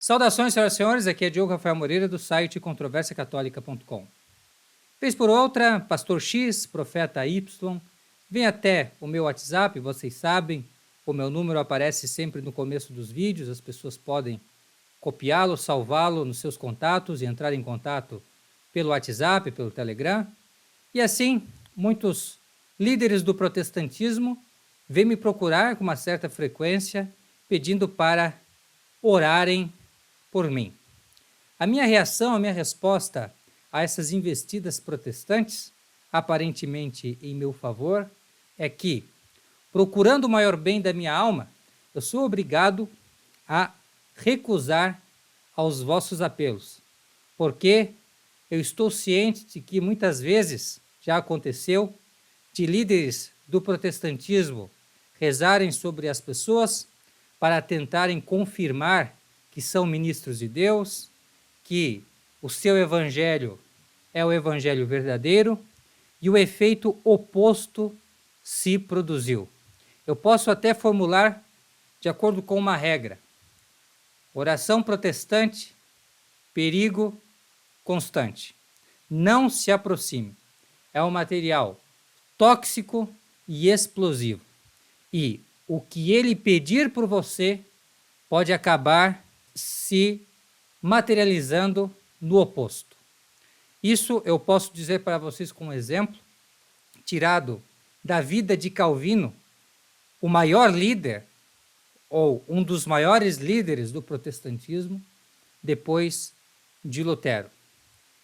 Saudações, senhoras e senhores, aqui é Diogo Rafael Moreira do site controversiacatólica.com. Vez por outra, Pastor X, Profeta Y, vem até o meu WhatsApp, vocês sabem, o meu número aparece sempre no começo dos vídeos, as pessoas podem copiá-lo, salvá-lo nos seus contatos e entrar em contato pelo WhatsApp, pelo Telegram. E assim, muitos líderes do protestantismo vêm me procurar com uma certa frequência, pedindo para orarem por mim. A minha reação, a minha resposta a essas investidas protestantes, aparentemente em meu favor, é que, procurando o maior bem da minha alma, eu sou obrigado a recusar aos vossos apelos, porque eu estou ciente de que muitas vezes já aconteceu de líderes do protestantismo rezarem sobre as pessoas para tentarem confirmar que são ministros de Deus, que o seu evangelho é o evangelho verdadeiro e o efeito oposto se produziu. Eu posso até formular de acordo com uma regra: oração protestante, perigo constante. Não se aproxime. É um material tóxico e explosivo. E o que ele pedir por você pode acabar se materializando no oposto. Isso eu posso dizer para vocês com um exemplo tirado da vida de Calvino, o maior líder, ou um dos maiores líderes do protestantismo, depois de Lutero.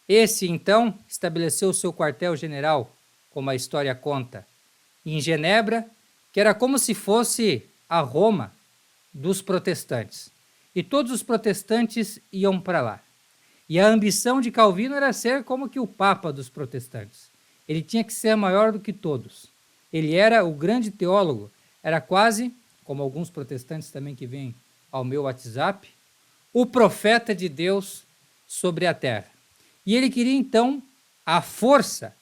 Esse, então, estabeleceu seu quartel-general, como a história conta, em Genebra, que era como se fosse a Roma dos protestantes. E todos os protestantes iam para lá. E a ambição de Calvino era ser como que o Papa dos protestantes. Ele tinha que ser maior do que todos. Ele era o grande teólogo, era quase, como alguns protestantes também que vêm ao meu WhatsApp, o profeta de Deus sobre a terra. E ele queria, então, à força,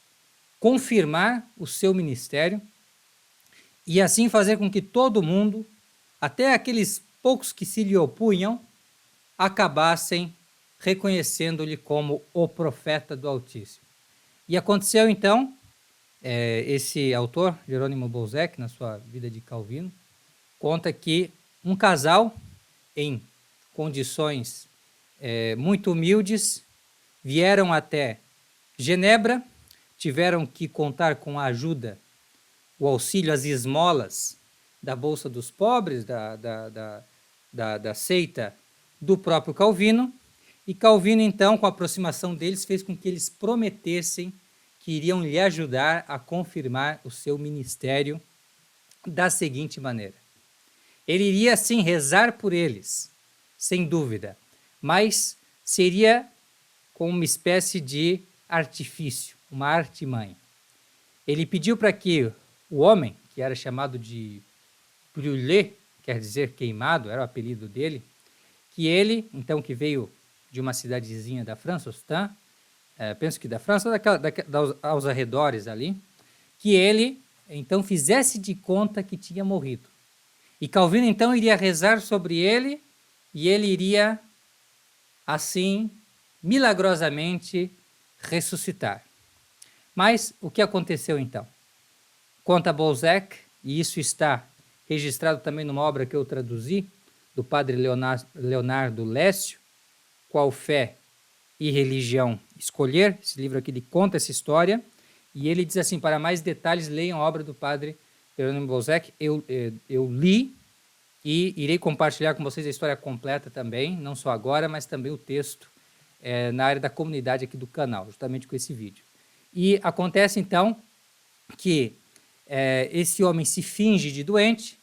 confirmar o seu ministério e assim fazer com que todo mundo, até aqueles poucos que se lhe opunham, acabassem reconhecendo-lhe como o profeta do Altíssimo. E aconteceu então, esse autor, Jerônimo Bolzec, na sua Vida de Calvino, conta que um casal em condições muito humildes vieram até Genebra, tiveram que contar com a ajuda, o auxílio, as esmolas da Bolsa dos Pobres, da seita do próprio Calvino, e Calvino, então, com a aproximação deles, fez com que eles prometessem que iriam lhe ajudar a confirmar o seu ministério da seguinte maneira. Ele iria, sim, rezar por eles, sem dúvida, mas seria com uma espécie de artifício, uma artimanha. Ele pediu para que o homem, que era chamado de brûlé, quer dizer queimado, era o apelido dele, que ele, então, que veio de uma cidadezinha da França, Ostend, penso que da França, aos arredores ali, que ele, então, fizesse de conta que tinha morrido. E Calvino, então, iria rezar sobre ele e ele iria, assim, milagrosamente ressuscitar. Mas o que aconteceu, então? Conta Bolzec, e isso está registrado também numa obra que eu traduzi, do padre Leonardo Lécio, Qual Fé e Religião Escolher. Esse livro aqui ele conta essa história, e ele diz assim, para mais detalhes, leiam a obra do padre Jerônimo Bolzec. Eu li e irei compartilhar com vocês a história completa também, não só agora, mas também o texto na área da comunidade aqui do canal, justamente com esse vídeo. E acontece então que esse homem se finge de doente,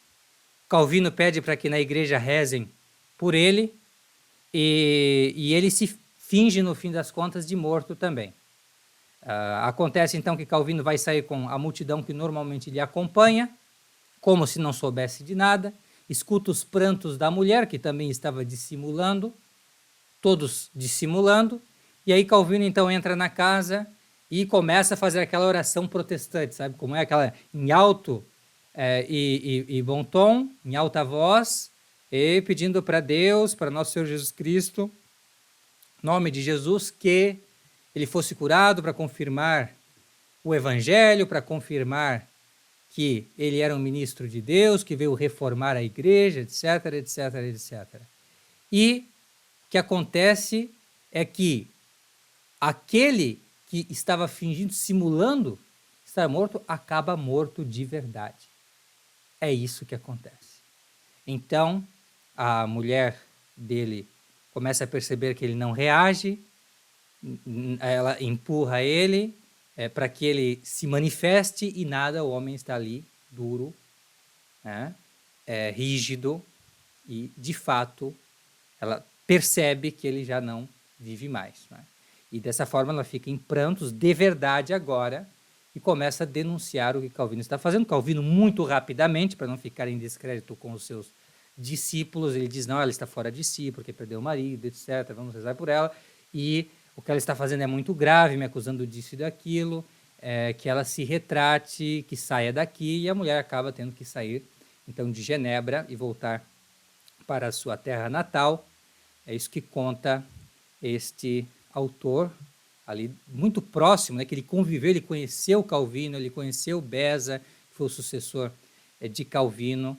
Calvino pede para que na igreja rezem por ele, e ele se finge, no fim das contas, de morto também. Acontece então que Calvino vai sair com a multidão que normalmente lhe acompanha, como se não soubesse de nada, escuta os prantos da mulher, que também estava dissimulando, todos dissimulando, e aí Calvino então entra na casa e começa a fazer aquela oração protestante, sabe como é? Aquela em alto e bom tom, em alta voz, e pedindo para Deus, para nosso Senhor Jesus Cristo, em nome de Jesus, que ele fosse curado, para confirmar o Evangelho, para confirmar que ele era um ministro de Deus, que veio reformar a igreja, etc, etc, etc. E o que acontece é que aquele que estava fingindo, simulando estar morto, acaba morto de verdade. É isso que acontece. Então, a mulher dele começa a perceber que ele não reage, ela empurra ele para que ele se manifeste e nada, o homem está ali, duro, né? Rígido, e de fato ela percebe que ele já não vive mais, né? E dessa forma ela fica em prantos de verdade agora e começa a denunciar o que Calvino está fazendo. Calvino, muito rapidamente, para não ficar em descrédito com os seus discípulos, ele diz, não, ela está fora de si, porque perdeu o marido, etc., vamos rezar por ela, e o que ela está fazendo é muito grave, me acusando disso e daquilo, que ela se retrate, que saia daqui, e a mulher acaba tendo que sair, então, de Genebra e voltar para a sua terra natal. É isso que conta este autor, ali muito próximo, né, que ele conviveu, ele conheceu Calvino, ele conheceu Beza, que foi o sucessor de Calvino,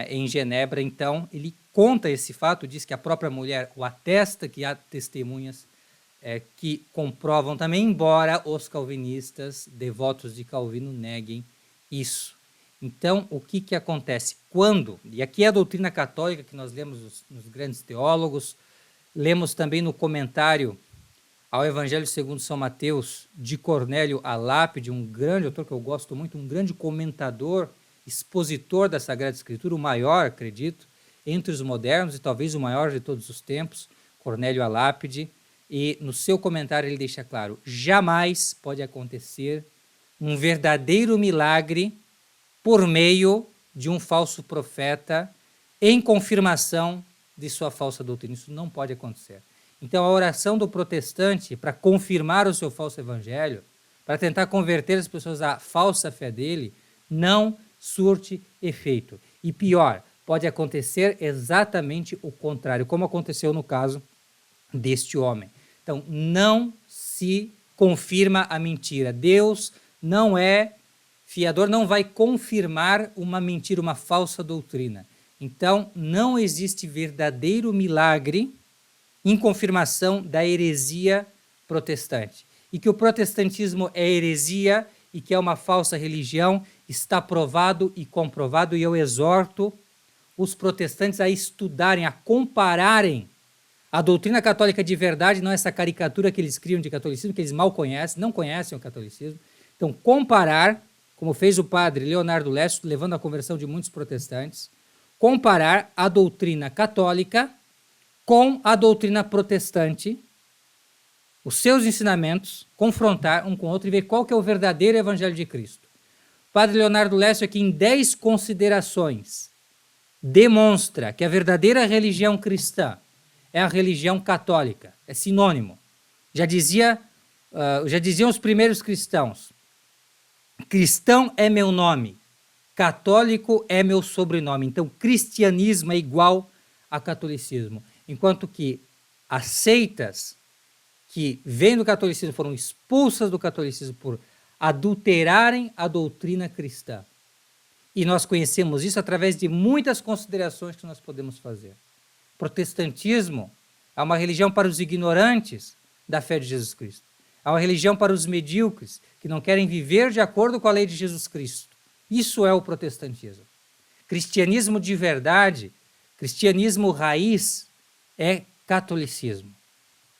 em Genebra. Então, ele conta esse fato, diz que a própria mulher o atesta, que há testemunhas que comprovam também, embora os calvinistas, devotos de Calvino, neguem isso. Então, o que acontece? Quando, e aqui é a doutrina católica que nós lemos nos grandes teólogos, lemos também no comentário ao Evangelho segundo São Mateus, de Cornélio a Lápide, um grande autor que eu gosto muito, um grande comentador, expositor da Sagrada Escritura, o maior, acredito, entre os modernos e talvez o maior de todos os tempos, Cornélio a Lápide, e no seu comentário ele deixa claro, jamais pode acontecer um verdadeiro milagre por meio de um falso profeta em confirmação de sua falsa doutrina. Isso não pode acontecer. Então, a oração do protestante para confirmar o seu falso evangelho, para tentar converter as pessoas à falsa fé dele, não surte efeito. E pior, pode acontecer exatamente o contrário, como aconteceu no caso deste homem. Então, não se confirma a mentira. Deus não é fiador, não vai confirmar uma mentira, uma falsa doutrina. Então, não existe verdadeiro milagre em confirmação da heresia protestante. E que o protestantismo é heresia e que é uma falsa religião, está provado e comprovado, e eu exorto os protestantes a estudarem, a compararem a doutrina católica de verdade, não essa caricatura que eles criam de catolicismo, que eles mal conhecem, não conhecem o catolicismo. Então, comparar, como fez o padre Leonardo Lessio, levando à conversão de muitos protestantes, comparar a doutrina católica com a doutrina protestante, os seus ensinamentos, confrontar um com o outro e ver qual que é o verdadeiro evangelho de Cristo. O padre Leonardo Lessio aqui em 10 considerações demonstra que a verdadeira religião cristã é a religião católica, é sinônimo. Já diziam os primeiros cristãos, cristão é meu nome, católico é meu sobrenome. Então, cristianismo é igual a catolicismo. Enquanto que as seitas que vêm do catolicismo foram expulsas do catolicismo por adulterarem a doutrina cristã. E nós conhecemos isso através de muitas considerações que nós podemos fazer. Protestantismo é uma religião para os ignorantes da fé de Jesus Cristo. É uma religião para os medíocres, que não querem viver de acordo com a lei de Jesus Cristo. Isso é o protestantismo. Cristianismo de verdade, cristianismo raiz, é catolicismo.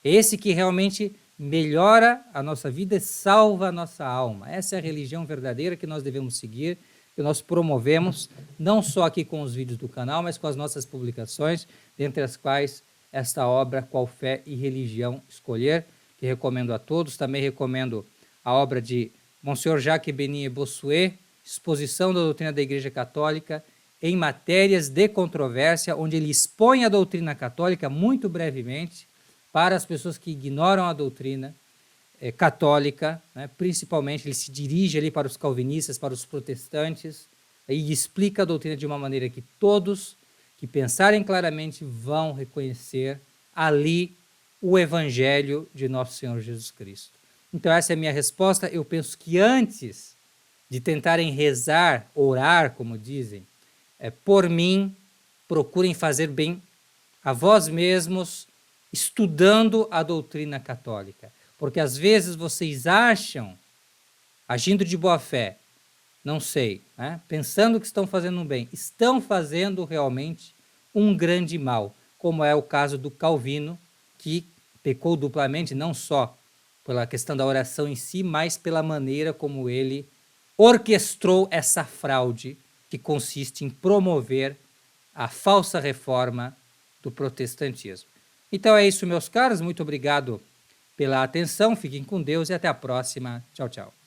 Esse que realmente melhora a nossa vida e salva a nossa alma. Essa é a religião verdadeira que nós devemos seguir, que nós promovemos, não só aqui com os vídeos do canal, mas com as nossas publicações, dentre as quais esta obra, Qual Fé e Religião Escolher, que recomendo a todos. Também recomendo a obra de Monsenhor Jacques Benet Bossuet, Exposição da Doutrina da Igreja Católica em Matérias de Controvérsia, onde ele expõe a doutrina católica muito brevemente para as pessoas que ignoram a doutrina católica, né? Principalmente ele se dirige ali para os calvinistas, para os protestantes, e explica a doutrina de uma maneira que todos que pensarem claramente vão reconhecer ali o Evangelho de nosso Senhor Jesus Cristo. Então essa é a minha resposta. Eu penso que antes de tentarem rezar, orar, como dizem, por mim, procurem fazer bem a vós mesmos, estudando a doutrina católica. Porque às vezes vocês acham, agindo de boa fé, não sei, né? Pensando que estão fazendo um bem, estão fazendo realmente um grande mal, como é o caso do Calvino, que pecou duplamente, não só pela questão da oração em si, mas pela maneira como ele orquestrou essa fraude que consiste em promover a falsa reforma do protestantismo. Então é isso, meus caros, muito obrigado pela atenção, fiquem com Deus e até a próxima. Tchau, tchau.